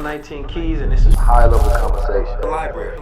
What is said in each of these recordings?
I'm 19 Keys, and this is High Level Conversation. The library.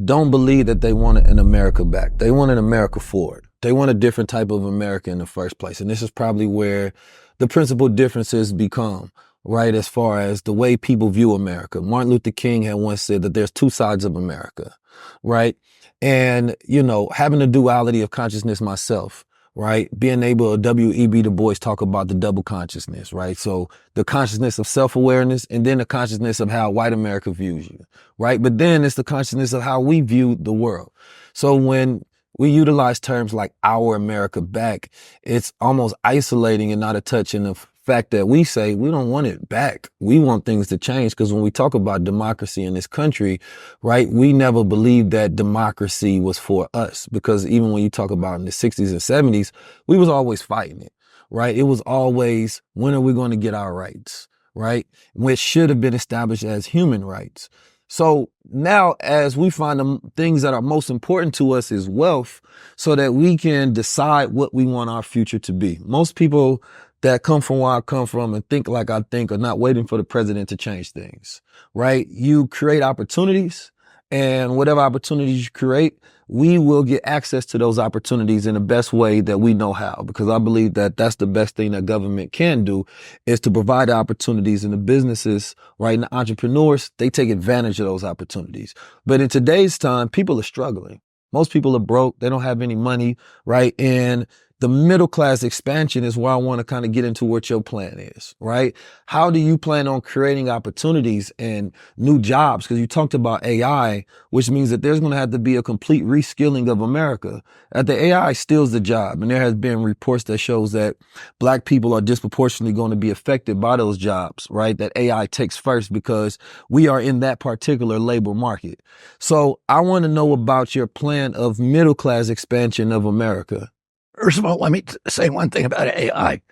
Don't believe that they wanted an America back. They wanted America forward. They want a different type of America in the first place. And this is probably where the principal differences become, right, as far as the way people view America. Martin Luther King had once said that there's two sides of America, right? And, you know, having the duality of consciousness myself, right? Being able, W.E.B. Du Bois talk about the double consciousness, right? So the consciousness of self-awareness and then the consciousness of how white America views you, right? But then it's the consciousness of how we view the world. So when we utilize terms like our America back, it's almost isolating and not a touch in the fact that we say we don't want it back. We want things to change, because when we talk about democracy in this country, right, we never believed that democracy was for us, because even when you talk about in the 60s and 70s, we was always fighting it, right? It was always, when are we going to get our rights, right? Which should have been established as human rights. So now, as we find the things that are most important to us is wealth, so that we can decide what we want our future to be. Most people that come from where I come from and think like I think are not waiting for the president to change things, right? You create opportunities, and whatever opportunities you create, we will get access to those opportunities in the best way that we know how, because I believe that that's the best thing that government can do, is to provide opportunities, and the businesses, right, and the entrepreneurs, they take advantage of those opportunities. But in today's time, people are struggling. Most people are broke. They don't have any money, right? And the middle class expansion is where I want to kind of get into what your plan is, right? How do you plan on creating opportunities and new jobs? Because you talked about AI, which means that there's going to have to be a complete reskilling of America. That the AI steals the job. And there has been reports that shows that Black people are disproportionately going to be affected by those jobs, right? That AI takes first, because we are in that particular labor market. So I want to know about your plan of middle class expansion of America. First of all, let me say one thing about AI.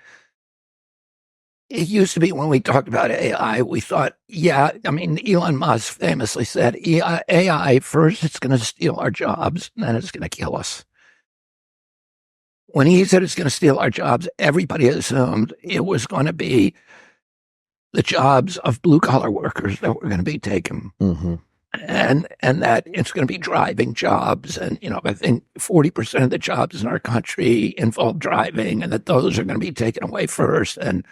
It used to be when we talked about AI, we thought, yeah, I mean, Elon Musk famously said, AI, first it's going to steal our jobs, and then it's going to kill us. When he said it's going to steal our jobs, everybody assumed it was going to be the jobs of blue-collar workers that were going to be taken. Mm-hmm. And that it's going to be driving jobs. And, you know, I think 40% of the jobs in our country involve driving, and that those are going to be taken away first. And,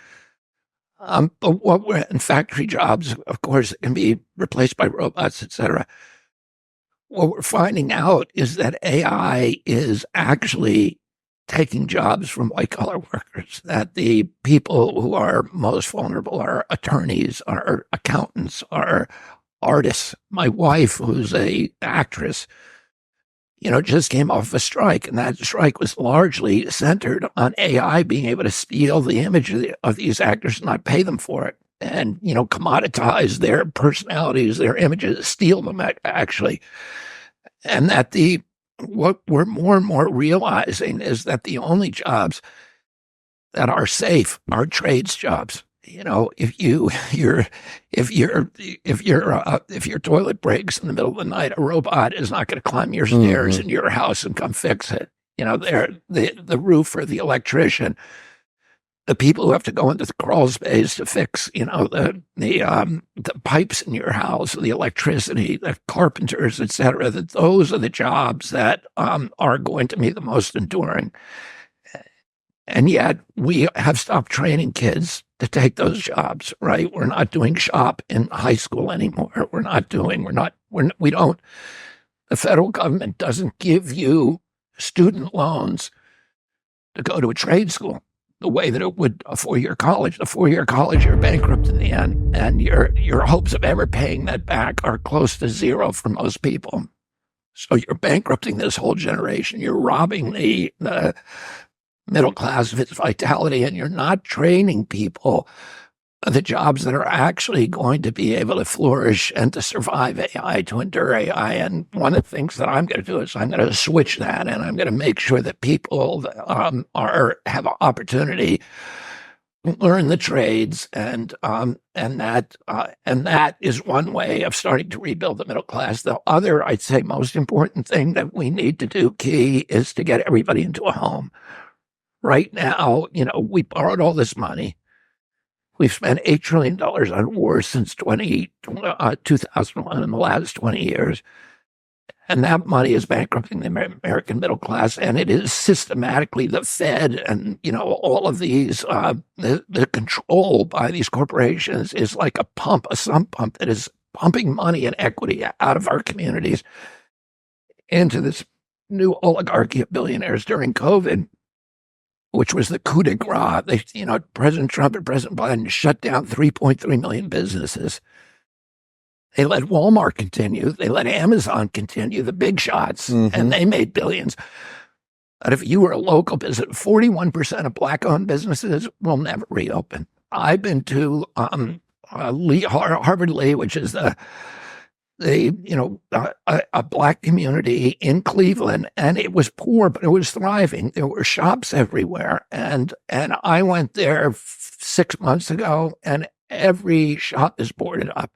but what we're in factory jobs, of course, can be replaced by robots, et cetera. What we're finding out is that AI is actually taking jobs from white collar workers, that the people who are most vulnerable are attorneys, are accountants, are artists. My wife, who's a actress, you know, just came off a strike, and that strike was largely centered on AI being able to steal the image of these actors and not pay them for it, and, you know, commoditize their personalities, their images, steal them actually. And that what we're more and more realizing is that the only jobs that are safe are trades jobs. You know, if your toilet breaks in the middle of the night, a robot is not going to climb your stairs in your house and come fix it. You know, the roofer, the electrician, the people who have to go into the crawl space to fix, you know, the pipes in your house, the electricity, the carpenters, et cetera, that those are the jobs that are going to be the most enduring. And yet we have stopped training kids to take those jobs, right? We're not doing shop in high school anymore. The federal government doesn't give you student loans to go to a trade school the way that it would a four-year college. A four-year college, you're bankrupt in the end, and your hopes of ever paying that back are close to zero for most people. So you're bankrupting this whole generation. You're robbing the middle class of its vitality, and you're not training people the jobs that are actually going to be able to flourish and to survive AI, to endure AI. And one of the things that I'm going to do is I'm going to switch that, and I'm going to make sure that people have an opportunity to learn the trades, and that is one way of starting to rebuild the middle class. The other, I'd say, most important thing that we need to do, Key, is to get everybody into a home. Right now, you know, we borrowed all this money. We've spent $8 trillion on wars since 2001 in the last 20 years. And that money is bankrupting the American middle class, and it is systematically the Fed and, all of these, the control by these corporations is like a sump pump that is pumping money and equity out of our communities into this new oligarchy of billionaires during COVID, which was the coup de grace. President Trump and President Biden shut down 3.3 million businesses. They let Walmart continue. They let Amazon continue, the big shots, and they made billions. But if you were a local business, 41% of Black-owned businesses will never reopen. I've been to Harvard Lee, which is a Black community in Cleveland, and it was poor, but it was thriving. There were shops everywhere, and I went there 6 months ago, and every shop is boarded up.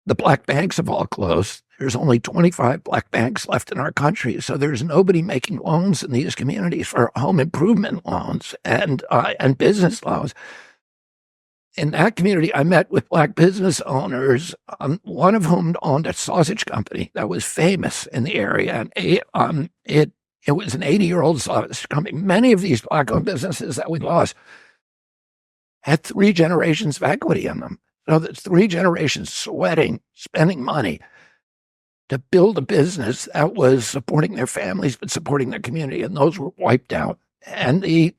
The Black banks have all closed. There's only 25 Black banks left in our country, so there's nobody making loans in these communities for home improvement loans and business loans. In that community, I met with Black business owners, one of whom owned a sausage company that was famous in the area. And it was an 80-year-old sausage company. Many of these Black-owned businesses that we lost had 3 generations of equity in them. So that's 3 generations sweating, spending money to build a business that was supporting their families, but supporting their community, and those were wiped out. And the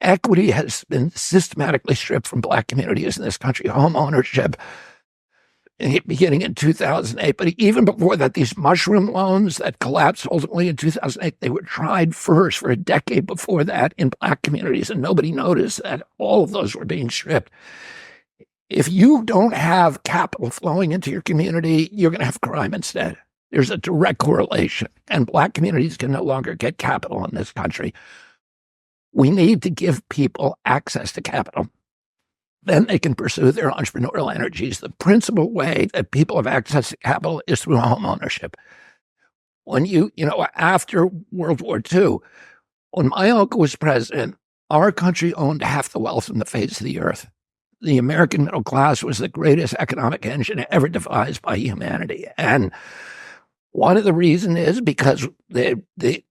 equity has been systematically stripped from Black communities in this country. Home ownership, beginning in 2008, but even before that, these mushroom loans that collapsed ultimately in 2008, they were tried first for a decade before that in Black communities, and nobody noticed that all of those were being stripped. If you don't have capital flowing into your community, you're going to have crime instead. There's a direct correlation, and Black communities can no longer get capital in this country. We need to give people access to capital. Then they can pursue their entrepreneurial energies. The principal way that people have access to capital is through home ownership. When after World War II, when my uncle was president, our country owned half the wealth on the face of the earth. The American middle class was the greatest economic engine ever devised by humanity. And one of the reasons is because the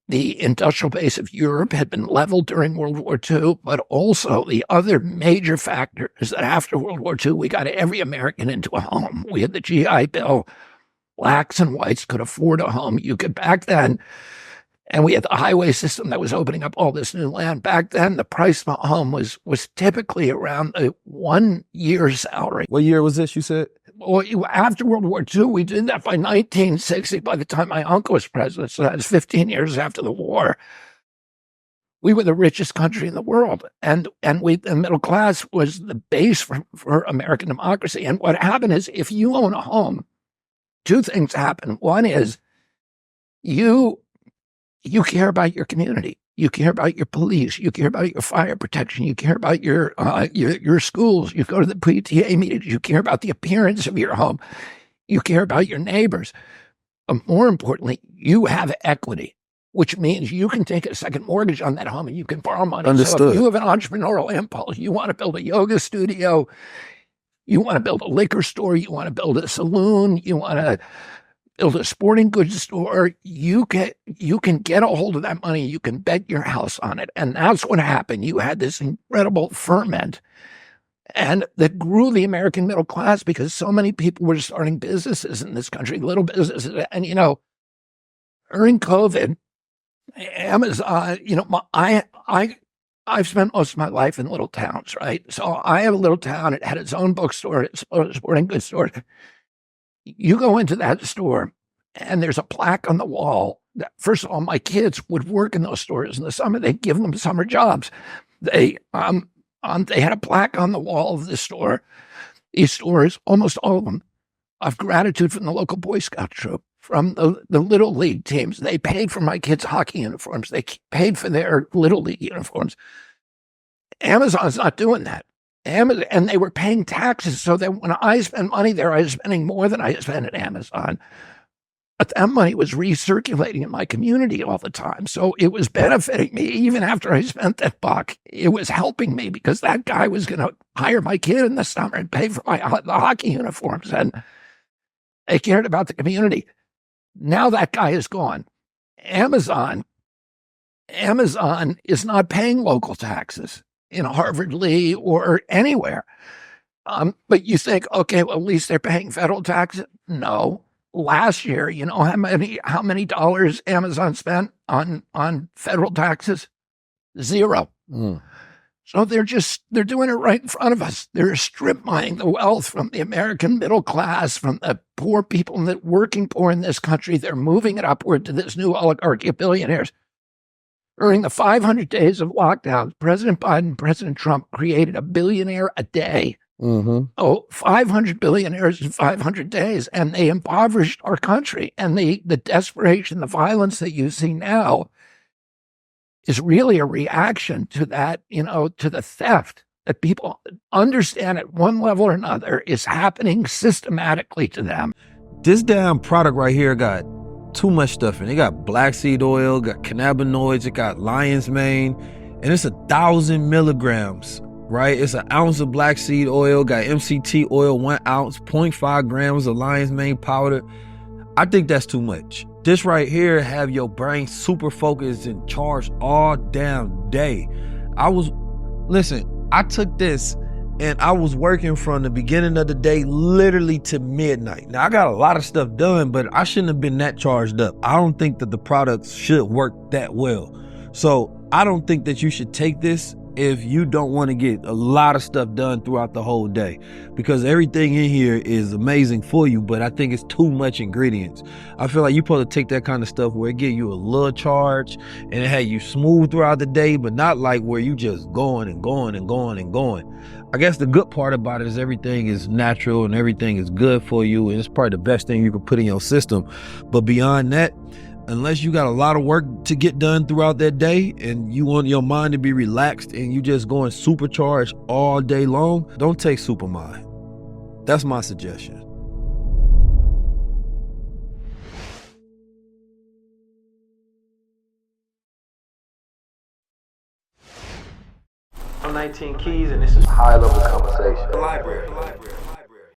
industrial base of Europe had been leveled during World War II, but also the other major factor is that after World War II, we got every American into a home. We had the GI Bill. Blacks and whites could afford a home. You could back then, and we had the highway system that was opening up all this new land. Back then, the price of a home was typically around a 1 year's salary. What year was this, you said? Well, after World War II, we did that by 1960, by the time my uncle was president. So that was 15 years after the war. We were the richest country in the world. And the middle class was the base for American democracy. And what happened is, if you own a home, 2 things happen. One is you care about your community. You care about your police. You care about your fire protection. You care about your schools. You go to the PTA meetings. You care about the appearance of your home. You care about your neighbors. But more importantly, you have equity, which means you can take a second mortgage on that home and you can borrow money. Understood. So if you have an entrepreneurial impulse, you want to build a yoga studio, you want to build a liquor store, you want to build a saloon, you want to build a sporting goods store, you can get a hold of that money. You can bet your house on it. And that's what happened. You had this incredible ferment, and that grew the American middle class because so many people were starting businesses in this country, little businesses. And, during COVID, Amazon, I've spent most of my life in little towns, right? So I have a little town. It had its own bookstore, its own sporting goods store. You go into that store, and there's a plaque on the wall that, first of all, my kids would work in those stores in the summer. They'd give them summer jobs. They had a plaque on the wall of the store. These stores, almost all of them, of gratitude from the local Boy Scout troop, from the Little League teams. They paid for my kids' hockey uniforms. They paid for their Little League uniforms. Amazon's not doing that. And they were paying taxes, so that when I spend money there, I was spending more than I spend at Amazon. But that money was recirculating in my community all the time. So it was benefiting me even after I spent that buck. It was helping me because that guy was going to hire my kid in the summer and pay for the hockey uniforms. And they cared about the community. Now that guy is gone. Amazon is not paying local taxes in Harvard Lee or anywhere. But you think, okay, well, at least they're paying federal taxes. No. Last year, you know how many dollars Amazon spent on federal taxes? Zero. So they're doing it right in front of us. They're strip mining the wealth from the American middle class, from the poor people, the working poor in this country. They're moving it upward to this new oligarchy of billionaires. During the 500 days of lockdown, President Biden, President Trump created a billionaire a day. 500 billionaires in 500 days, and they impoverished our country. And the desperation, the violence that you see now is really a reaction to that, to the theft that people understand at one level or another is happening systematically to them. This damn product right here got too much stuff in it. It got black seed oil, got cannabinoids, it got lion's mane, and it's 1,000 milligrams. Right? It's an ounce of black seed oil, got MCT oil, 1 ounce, 0.5 grams of lion's mane powder. I think that's too much. This right here have your brain super focused and charged all damn day. I took this and I was working from the beginning of the day literally to midnight. Now I got a lot of stuff done, but I shouldn't have been that charged up. I don't think that the products should work that well. So I don't think that you should take this if you don't want to get a lot of stuff done throughout the whole day, because everything in here is amazing for you, but I think it's too much ingredients. I feel like you're supposed to take that kind of stuff where it give you a little charge and it had you smooth throughout the day, but not like where you just going and going and going and going. I guess the good part about it is everything is natural and everything is good for you, and it's probably the best thing you can put in your system. But beyond that, unless you got a lot of work to get done throughout that day and you want your mind to be relaxed and you just going supercharged all day long, don't take Supermind. That's my suggestion. I'm 19 Keys, and this is high level conversation. The library.